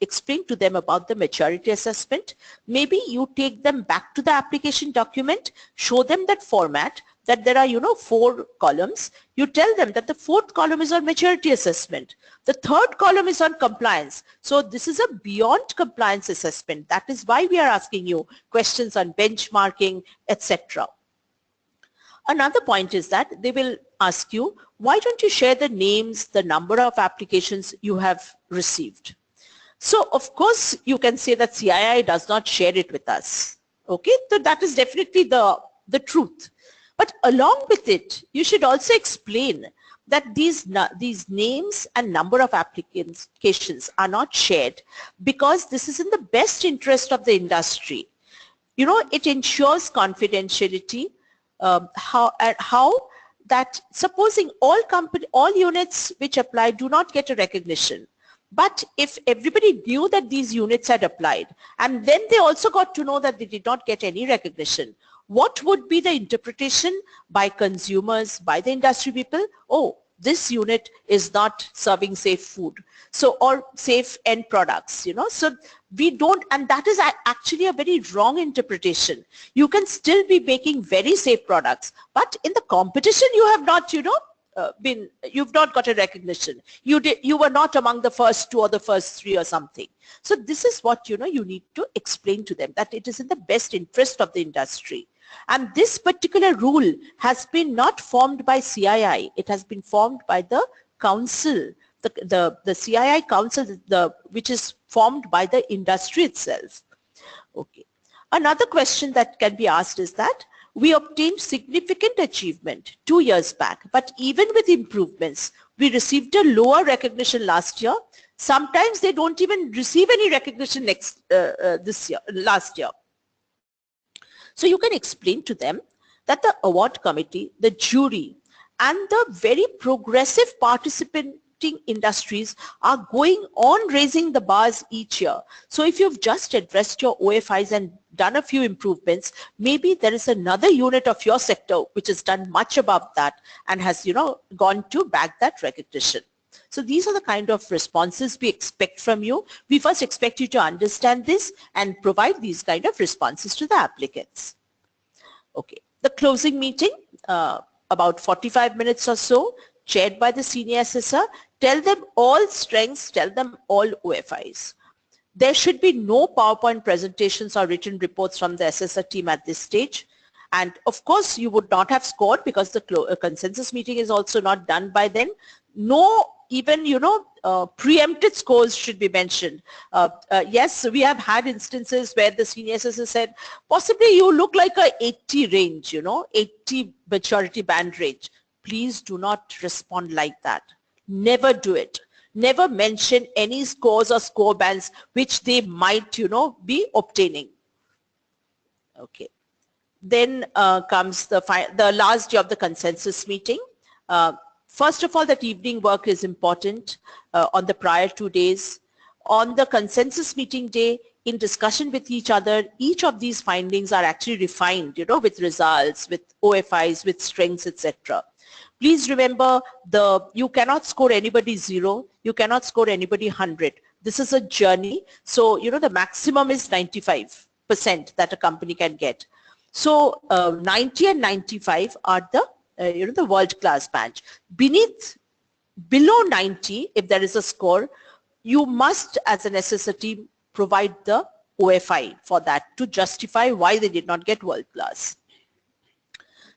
explain to them about the maturity assessment. Maybe you take them back to the application document, show them that format, that there are, 4 columns. You tell them that the 4th column is on maturity assessment. The 3rd column is on compliance. So this is a beyond compliance assessment. That is why we are asking you questions on benchmarking, etc. Another point is that they will ask you, why don't you share the names, the number of applications you have received? So of course you can say that CII does not share it with us. Okay, so that is definitely the truth. But along with it, you should also explain that these names and number of applications are not shared because this is in the best interest of the industry. It ensures confidentiality. How that supposing all units which apply do not get a recognition, but if everybody knew that these units had applied and then they also got to know that they did not get any recognition, what would be the interpretation by consumers, by the industry people? Oh, this unit is not serving safe food, or safe end products, so we don't, and that is actually a very wrong interpretation. You can still be making very safe products, but in the competition you have not, you've not got a recognition. You were not among the first 2 or the first 3 or something. So this is what, you need to explain to them, that it is in the best interest of the industry. And this particular rule has been not formed by CII. It has been formed by the council, the CII council, which is formed by the industry itself. Okay. Another question that can be asked is that we obtained significant achievement 2 years back, but even with improvements, we received a lower recognition last year. Sometimes they don't even receive any recognition last year. So you can explain to them that the award committee, the jury, and the very progressive participating industries are going on raising the bars each year. So if you've just addressed your OFIs and done a few improvements, maybe there is another unit of your sector which has done much above that and has, gone to bag that recognition. So these are the kind of responses we expect from you. We first expect you to understand this and provide these kind of responses to the applicants. Okay, the closing meeting, about 45 minutes or so, chaired by the senior assessor. Tell them all strengths, tell them all OFIs. There should be no PowerPoint presentations or written reports from the assessor team at this stage. And of course, you would not have scored because the consensus meeting is also not done by then. No even, preempted scores should be mentioned. Yes, we have had instances where the senior assessor said, possibly you look like a 80 range, 80 maturity band range. Please do not respond like that. Never do it. Never mention any scores or score bands which they might, be obtaining. Okay. Then comes the last day of the consensus meeting. First of all, that evening work is important on the prior 2 days. On the consensus meeting day, in discussion with each other, each of these findings are actually refined, with results, with OFIs, with strengths, etc. Please remember, you cannot score anybody 0, you cannot score anybody 100. This is a journey. So, the maximum is 95% that a company can get. So 90 and 95 are the world-class batch. Below 90, if there is a score, you must, as an SSR team, provide the OFI for that to justify why they did not get world-class.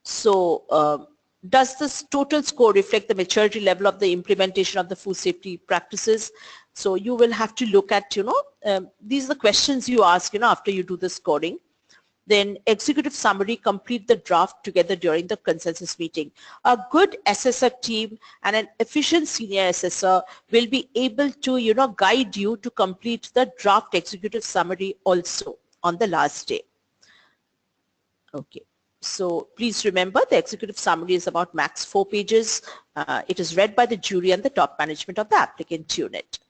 So does this total score reflect the maturity level of the implementation of the food safety practices? So you will have to look at, these are the questions you ask, after you do the scoring. Then executive summary, complete the draft together during the consensus meeting. A good SSR team and an efficient senior SSR will be able to, guide you to complete the draft executive summary also on the last day. Okay. So please remember, the executive summary is about max 4 pages. It is read by the jury and the top management of the applicant unit.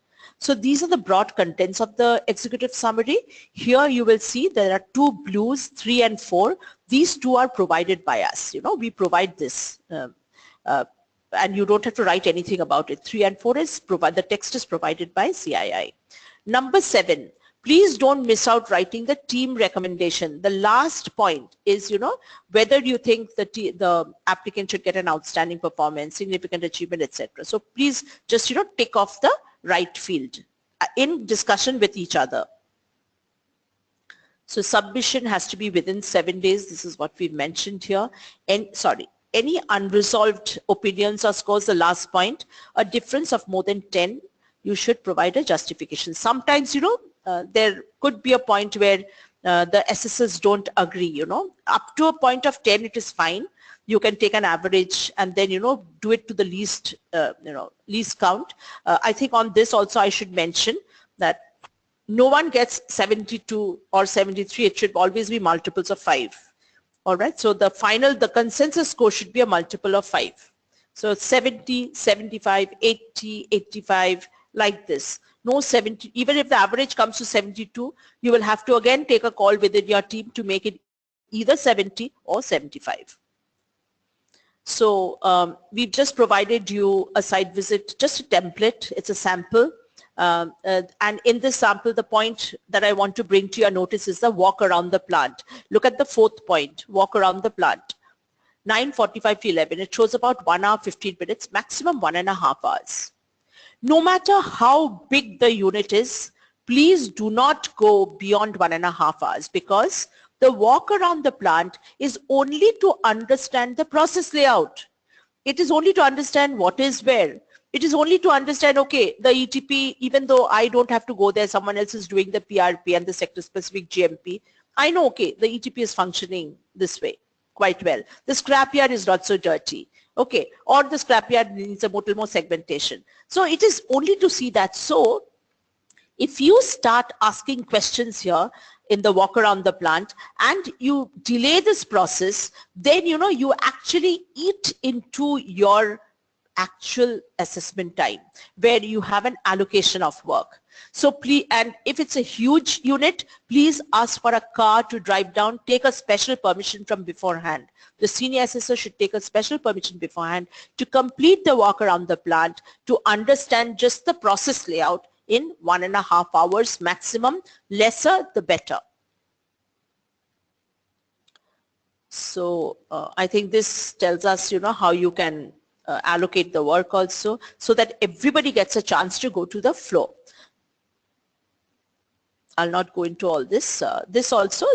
So these are the broad contents of the executive summary. Here you will see there are 2 blues, 3 and 4. These 2 are provided by us. We provide this. And you don't have to write anything about it. 3 and 4 is the text is provided by CII. Number 7. Please don't miss out writing the team recommendation. The last point is, whether you think the applicant should get an outstanding performance, significant achievement, etc. So please just, tick off the right field in discussion with each other. So submission has to be within 7 days. This is what we've mentioned here. And any unresolved opinions or scores, the last point, a difference of more than 10, you should provide a justification. Sometimes, there could be a point where the SSS don't agree, Up to a point of 10, it is fine. You can take an average and then, do it to the least, least count. I think on this also I should mention that no one gets 72 or 73. It should always be multiples of 5. All right. So the consensus score should be a multiple of 5. So 70, 75, 80, 85, like this. No 70, even if the average comes to 72, you will have to again take a call within your team to make it either 70 or 75. So we've just provided you a site visit, just a template. It's a sample. And in this sample, the point that I want to bring to your notice is the walk around the plant. Look at the 4th point, walk around the plant. 9:45 to 11. It shows about 1 hour, 15 minutes, maximum 1.5 hours. No matter how big the unit is, please do not go beyond 1.5 hours, because the walk around the plant is only to understand the process layout. It is only to understand what is where. It is only to understand, okay, the ETP, even though I don't have to go there, someone else is doing the PRP and the sector-specific GMP. I know, okay, the ETP is functioning this way quite well. The scrapyard is not so dirty. Okay, or the scrapyard needs a little more segmentation. So it is only to see that. So if you start asking questions here in the walk around the plant and you delay this process, then you actually eat into your actual assessment time where you have an allocation of work. So please, and if it's a huge unit, please ask for a car to drive down, take a special permission from beforehand. The senior assessor should take a special permission beforehand to complete the walk around the plant, to understand just the process layout in 1.5 hours maximum. Lesser the better. So I think this tells us, how you can allocate the work also, so that everybody gets a chance to go to the floor. I'll not go into all this. This also,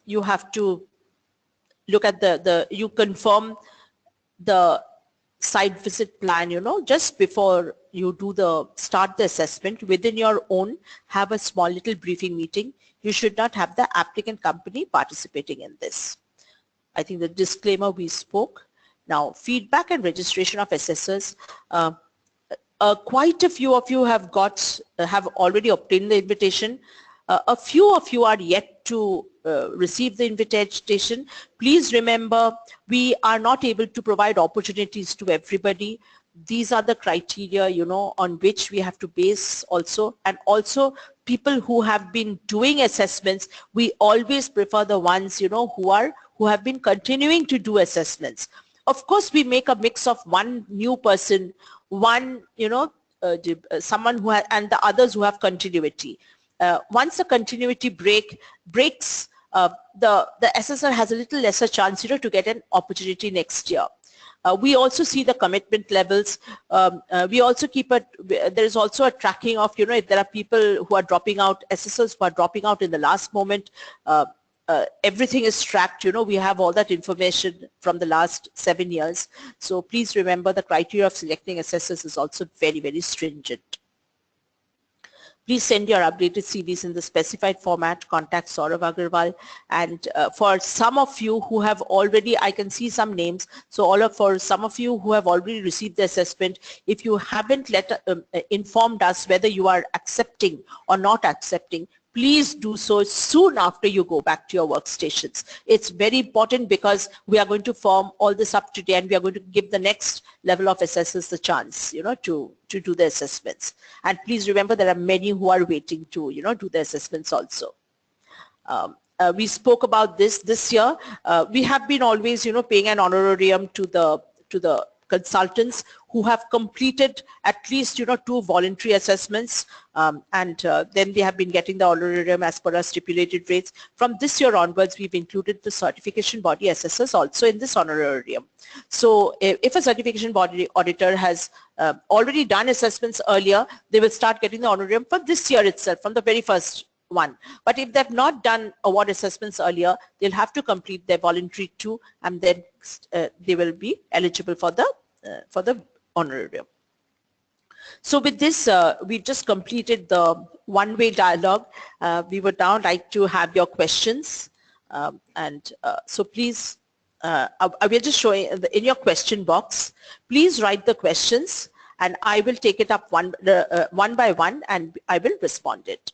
you have to look at you confirm the site visit plan, just before you start the assessment. Within your own, have a small little briefing meeting. You should not have the applicant company participating in this. I think the disclaimer we spoke. Now, feedback and registration of assessors. quite a few of you have already obtained the invitation. A few of you are yet to receive the invitation. Please remember, we are not able to provide opportunities to everybody. These are the criteria, on which we have to base also. And also, people who have been doing assessments, we always prefer the ones, who have been continuing to do assessments. Of course, we make a mix of one new person, one, someone who has, and the others who have continuity. Once the continuity breaks, the assessor has a little lesser chance, to get an opportunity next year. We also see the commitment levels. We also there is also a tracking of, if there are people who are dropping out, assessors who are dropping out in the last moment, everything is tracked. We have all that information from the last 7 years. So please remember, the criteria of selecting assessors is also very, very stringent. Please send your updated CVs in the specified format. Contact Saurav Agarwal. And for some of you who have already, I can see some names. So for some of you who have already received the assessment, if you haven't informed us whether you are accepting or not accepting, please do so soon after you go back to your workstations. It's very important, because we are going to form all this up today, and we are going to give the next level of assessors the chance, to do the assessments. And please remember, there are many who are waiting to, do the assessments also. We spoke about this year. We have been always, paying an honorarium to the consultants who have completed at least 2 voluntary assessments, and then they have been getting the honorarium as per our stipulated rates. From this year onwards, we've included the certification body assessors also in this honorarium. So if a certification body auditor has already done assessments earlier, they will start getting the honorarium for this year itself, from the very first one. But if they've not done award assessments earlier, they'll have to complete their voluntary 2, and then they will be eligible for the honorarium. So with this, we've just completed the one-way dialogue. We would now like to have your questions, so please, I will just show you in your question box. Please write the questions, and I will take it up one by one, and I will respond it.